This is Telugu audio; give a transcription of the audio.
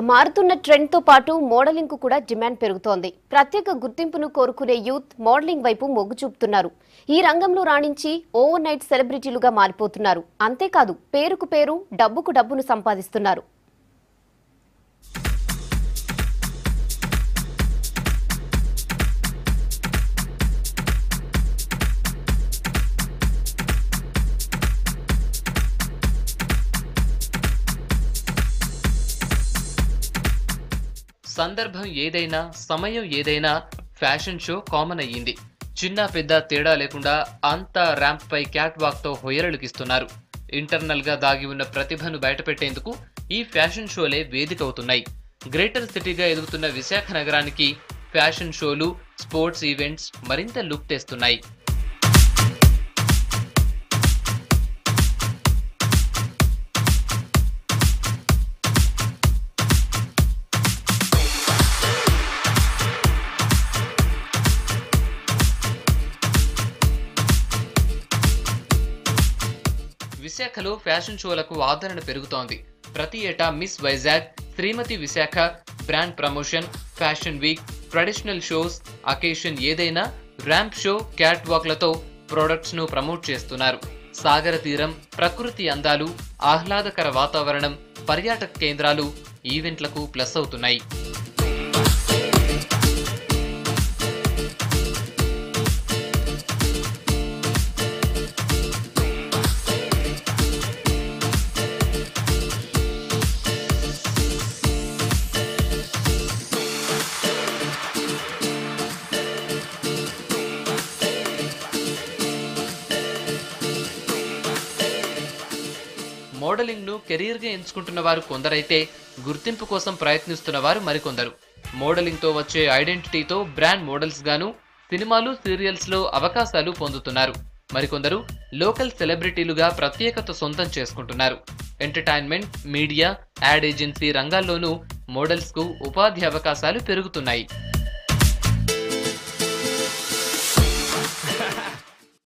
మారుతున్న ట్రెండ్ తో పాటు మోడలింగ్ కు కూడా డిమాండ్ పెరుగుతోంది. ప్రత్యేక గుర్తింపును కోరుకునే యూత్ మోడలింగ్ వైపు మొగ్గు చూపుతున్నారు. ఈ రంగంలో రాణించి ఓవర్ నైట్ సెలబ్రిటీలుగా మారిపోతున్నారు. అంతేకాదు పేరుకు పేరు డబ్బుకు డబ్బును సంపాదిస్తున్నారు. సందర్భం ఏదైనా సమయం ఏదైనా ఫ్యాషన్ షో కామన్ అయ్యింది. చిన్న పెద్ద తేడా లేకుండా అంతా ర్యాంప్ పై క్యాట్ వాక్ తో హొయరలుకిస్తున్నారు. ఇంటర్నల్ గా దాగి ఉన్న ప్రతిభను బయటపెట్టేందుకు ఈ ఫ్యాషన్ షోలే వేదిక అవుతున్నాయి. గ్రేటర్ సిటీగా ఎదుగుతున్న విశాఖ నగరానికి ఫ్యాషన్ షోలు, స్పోర్ట్స్ ఈవెంట్స్ మరింత లుక్ తెస్తున్నాయి. విశాఖలో ఫ్యాషన్ షోలకు ఆదరణ పెరుగుతోంది. ప్రతి ఏటా Miss Vizag, Srimathi Visakha, brand promotion, fashion week, traditional shows, occasion ఏదైనా ర్యాంప్ షో, క్యాట్ వాక్లతో ప్రొడక్ట్స్ ను ప్రమోట్ చేస్తున్నారు. సాగర తీరం, ప్రకృతి అందాలు, ఆహ్లాదకర వాతావరణం, పర్యాటక కేంద్రాలు ఈవెంట్లకు ప్లస్ అవుతున్నాయి. మోడలింగ్ ను కెరీర్ గా ఎంచుకుంటున్న వారు కొందరైతే గుర్తింపు కోసం ప్రయత్నిస్తున్న వారు మరికొందరు. మోడలింగ్ తో వచ్చే ఐడెంటిటీతో బ్రాండ్ మోడల్స్ గాను సినిమాలు, సీరియల్స్ లో అవకాశాలు పొందుతున్నారు. మరికొందరు లోకల్ సెలబ్రిటీలుగా ప్రత్యేకత సొంతం చేసుకుంటున్నారు. ఎంటర్టైన్మెంట్, మీడియా, యాడ్ ఏజెన్సీ రంగాల్లోనూ మోడల్స్ కు ఉపాధి అవకాశాలు పెరుగుతున్నాయి.